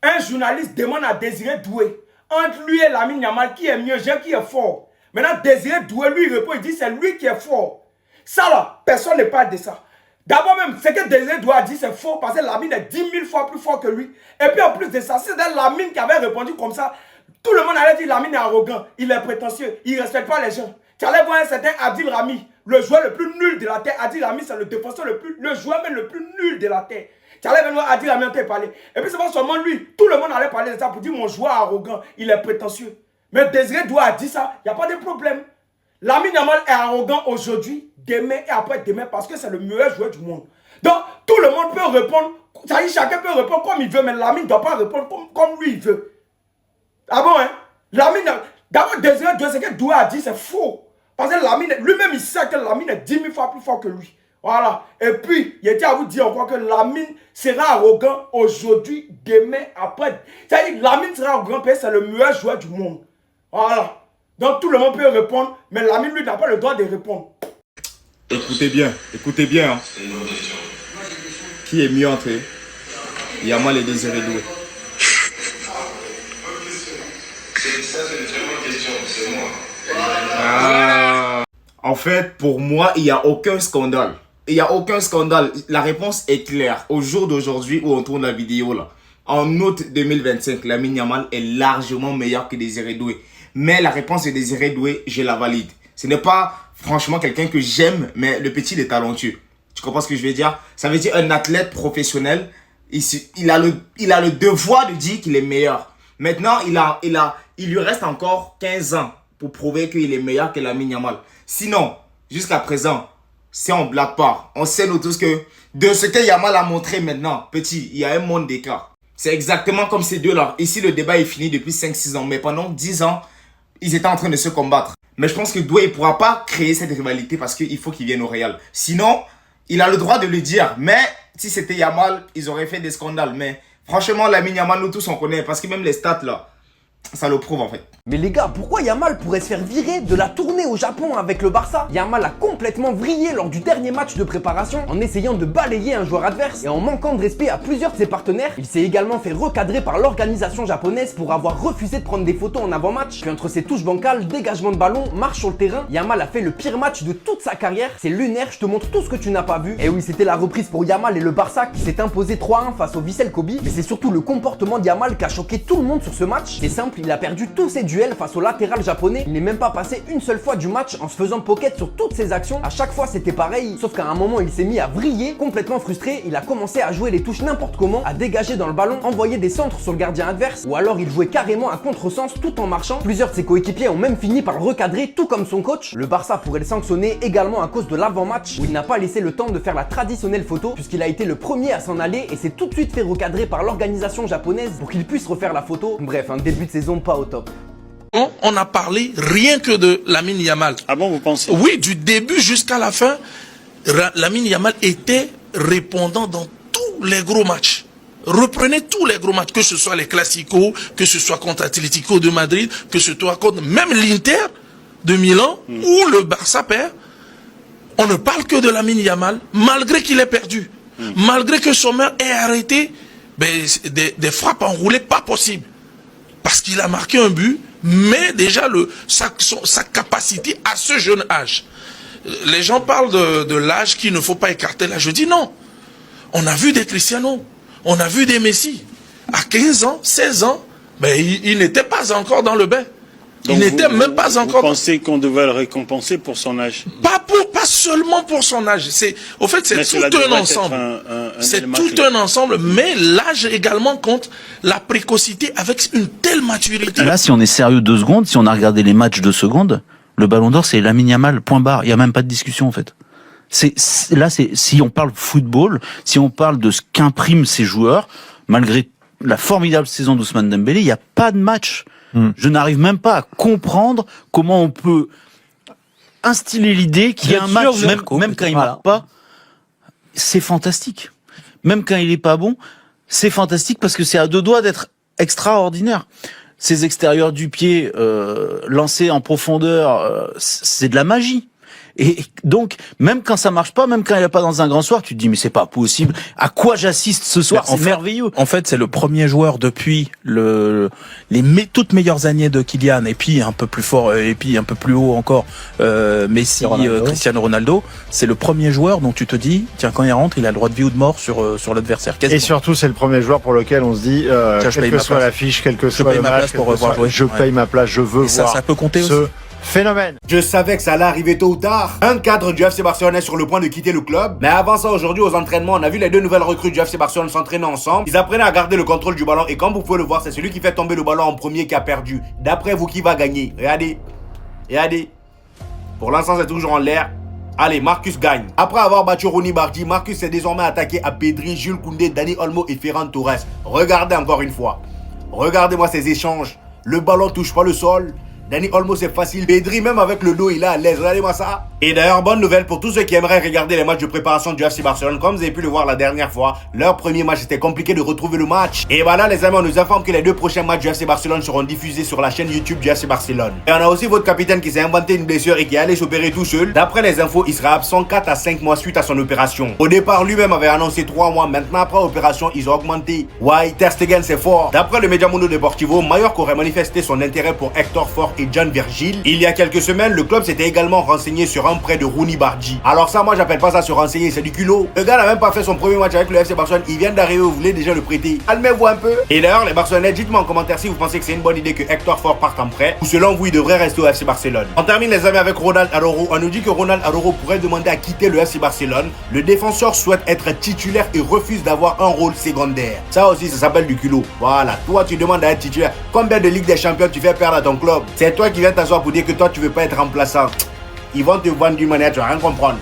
un journaliste demande à Désiré Doué, entre lui et Lamine Yamal, qui est mieux, qui est fort. Maintenant, Désiré Doué, lui, il répond, il dit, c'est lui qui est fort. Ça, là, personne ne parle de ça. D'abord même, ce que Désiré Doué a dit, c'est faux, parce que Lamine est 10 000 fois plus fort que lui. Et puis, en plus de ça, c'est Lamine qui avait répondu comme ça. Tout le monde allait dire, Lamine est arrogant, il est prétentieux, il ne respecte pas les gens. Tu allais voir un certain Adil Rami, le joueur le plus nul de la terre. Adil Rami, c'est le défenseur le joueur même le plus nul de la terre. Tu allais venir Adil Rami, on t'a parlé. Et puis c'est pas seulement lui, tout le monde allait parler de ça pour dire mon joueur arrogant, il est prétentieux. Mais Désiré Doué a dit ça, il n'y a pas de problème. Lamine Yamal est arrogant aujourd'hui, demain et après-demain parce que c'est le meilleur joueur du monde. Donc tout le monde peut répondre, ça dit chacun peut répondre comme il veut, mais Lamine ne doit pas répondre comme lui il veut. Ah bon, hein? Lamine, d'abord Désiré Doué, ce que Doué a dit, c'est faux. Parce que Lamine, lui-même, il sait que Lamine est 10 000 fois plus fort que lui. Voilà. Et puis, il était à vous dire encore que Lamine sera arrogant aujourd'hui, demain, après. C'est-à-dire Lamine sera arrogant parce que c'est le meilleur joueur du monde. Voilà. Donc, tout le monde peut répondre, mais Lamine, lui, n'a pas le droit de répondre. Écoutez bien. Hein. Qui est mieux entre Yamal et Désiré Doué? En fait, pour moi, il n'y a aucun scandale. Il n'y a aucun scandale. La réponse est claire. Au jour d'aujourd'hui où on tourne la vidéo là, en août 2025, Lamine Yamal est largement meilleur que Désiré Doué. Mais la réponse de Désiré Doué, je la valide. Ce n'est pas franchement quelqu'un que j'aime, mais le petit est talentueux. Tu comprends ce que je veux dire? Ça veut dire un athlète professionnel, il a le devoir de dire qu'il est meilleur. Maintenant, il lui reste encore 15 ans pour prouver qu'il est meilleur que Lamine Yamal. Sinon, jusqu'à présent, c'est en blague part. On sait nous tous que de ce que Yamal a montré maintenant, petit, il y a un monde d'écart. C'est exactement comme ces deux-là. Ici, le débat est fini depuis 5-6 ans. Mais pendant 10 ans, ils étaient en train de se combattre. Mais je pense que Doué ne pourra pas créer cette rivalité parce qu'il faut qu'il vienne au Real. Sinon, il a le droit de le dire. Mais si c'était Yamal, ils auraient fait des scandales. Mais franchement, Lamine Yamal, nous tous on connaît. Parce que même les stats là, ça le prouve en fait. Mais les gars, pourquoi Yamal pourrait se faire virer de la tournée au Japon avec le Barça? Yamal a complètement vrillé lors du dernier match de préparation en essayant de balayer un joueur adverse et en manquant de respect à plusieurs de ses partenaires. Il s'est également fait recadrer par l'organisation japonaise pour avoir refusé de prendre des photos en avant-match. Puis entre ses touches bancales, dégagement de ballon, marche sur le terrain, Yamal a fait le pire match de toute sa carrière. C'est lunaire, je te montre tout ce que tu n'as pas vu. Et oui, c'était la reprise pour Yamal et le Barça qui s'est imposé 3-1 face au Vissel Kobe. Mais c'est surtout le comportement de Yamal qui a choqué tout le monde sur ce match. C'est simple, il a perdu tous ses duels face au latéral japonais. Il n'est même pas passé une seule fois du match en se faisant pocket sur toutes ses actions. À chaque fois c'était pareil, sauf qu'à un moment il s'est mis à vriller. Complètement frustré, il a commencé à jouer les touches n'importe comment, à dégager dans le ballon, envoyer des centres sur le gardien adverse, ou alors il jouait carrément à contresens tout en marchant. Plusieurs de ses coéquipiers ont même fini par le recadrer, tout comme son coach. Le Barça pourrait le sanctionner également à cause de l'avant-match où il n'a pas laissé le temps de faire la traditionnelle photo puisqu'il a été le premier à s'en aller et s'est tout de suite fait recadrer par l'organisation japonaise pour qu'il puisse refaire la photo. Bref, un début de saison pas au top. On a parlé rien que de Lamine Yamal. Ah bon, vous pensez? Oui, du début jusqu'à la fin, Lamine Yamal était répondant dans tous les gros matchs. Reprenez tous les gros matchs, que ce soit les Clasico, que ce soit contre Atlético de Madrid, que ce soit contre même l'Inter de Milan, où le Barça perd. On ne parle que de Lamine Yamal, malgré qu'il ait perdu. Malgré que Sommer ait arrêté des frappes enroulées pas possibles. Parce qu'il a marqué un but, mais déjà sa capacité à ce jeune âge. Les gens parlent de l'âge qu'il ne faut pas écarter là. Je dis non. On a vu des Cristiano, on a vu des Messi. À 15 ans, 16 ans, il n'était pas encore dans le bain. Il n'était même pas encore... Vous pensez qu'on devait le récompenser pour son âge? Pas seulement pour son âge. Au fait, c'est tout un ensemble. C'est tout un ensemble, mais l'âge également compte, la précocité avec une telle maturité. Là, si on est sérieux 2 secondes, si on a regardé les matchs 2 secondes, le Ballon d'Or, c'est Lamine Yamal, point barre. Il n'y a même pas de discussion, en fait. Si on parle football, si on parle de ce qu'impriment ces joueurs, malgré la formidable saison d'Ousmane Dembélé, il n'y a pas de match. Je n'arrive même pas à comprendre comment on peut instiller l'idée qu'il y a un match, même quand il marque pas, c'est fantastique. Même quand il est pas bon, c'est fantastique parce que c'est à 2 doigts d'être extraordinaire. Ces extérieurs du pied lancés en profondeur, c'est de la magie. Et donc, même quand ça marche pas, même quand il est pas dans un grand soir, tu te dis mais c'est pas possible. À quoi j'assiste ce soir? C'est merveilleux. En fait, c'est le premier joueur depuis toutes meilleures années de Kylian, et puis un peu plus fort, et puis un peu plus haut encore, Messi, Cristiano Ronaldo. C'est le premier joueur dont tu te dis, tiens, quand il rentre, il a le droit de vie ou de mort sur l'adversaire. Et surtout, c'est le premier joueur pour lequel on se dit, quelle que soit l'affiche, quel que soit le match, je paye ma place, je veux voir ça peut compter ce phénomène. Je savais que ça allait arriver tôt ou tard. Un cadre du FC Barcelone est sur le point de quitter le club. Mais avant ça, aujourd'hui, aux entraînements, on a vu les deux nouvelles recrues du FC Barcelone s'entraîner ensemble. Ils apprenaient à garder le contrôle du ballon. Et comme vous pouvez le voir, c'est celui qui fait tomber le ballon en premier qui a perdu. D'après vous, qui va gagner? Regardez. Regardez. Pour l'instant, c'est toujours en l'air. Allez, Marcus gagne. Après avoir battu Rooney Bardi, Marcus s'est désormais attaqué à Pedri, Jules Koundé, Dani Olmo et Ferran Torres. Regardez encore une fois. Regardez-moi ces échanges. Le ballon touche pas le sol. Dani Olmo, c'est facile. Pedri, même avec le dos, il est à l'aise. Regardez-moi ça. Et d'ailleurs, bonne nouvelle pour tous ceux qui aimeraient regarder les matchs de préparation du FC Barcelone. Comme vous avez pu le voir la dernière fois, leur premier match était compliqué de retrouver le match. Et voilà, les amis, on nous informe que les deux prochains matchs du FC Barcelone seront diffusés sur la chaîne YouTube du FC Barcelone. Et on a aussi votre capitaine qui s'est inventé une blessure et qui est allé s'opérer tout seul. D'après les infos, il sera absent 4 à 5 mois suite à son opération. Au départ, lui-même avait annoncé 3 mois. Maintenant, après l'opération, ils ont augmenté. Ouais, Ter Stegen, c'est fort. D'après le Media Mundo Deportivo, Mallorca aurait manifesté son intérêt pour Hector Fort et John Virgil. Il y a quelques semaines, le club s'était également renseigné sur un prêt de Rooney Bardi. Alors ça, moi, j'appelle pas ça se renseigner, c'est du culot. Le gars n'a même pas fait son premier match avec le FC Barcelone. Il vient d'arriver, vous voulez déjà le prêter. Calmez-vous un peu. Et d'ailleurs, les Barcelonais, dites-moi en commentaire si vous pensez que c'est une bonne idée que Hector Fort parte en prêt, ou selon vous, il devrait rester au FC Barcelone. On termine, les amis, avec Ronald Araujo. On nous dit que Ronald Araujo pourrait demander à quitter le FC Barcelone. Le défenseur souhaite être titulaire et refuse d'avoir un rôle secondaire. Ça aussi, ça s'appelle du culot. Voilà, toi, tu demandes à être titulaire. Combien de Ligue des Champions tu fais perdre à ton club? C'est toi qui viens t'asseoir pour dire que toi, tu veux pas être remplaçant. Ils vont te vendre d'une manière, tu vas rien comprendre.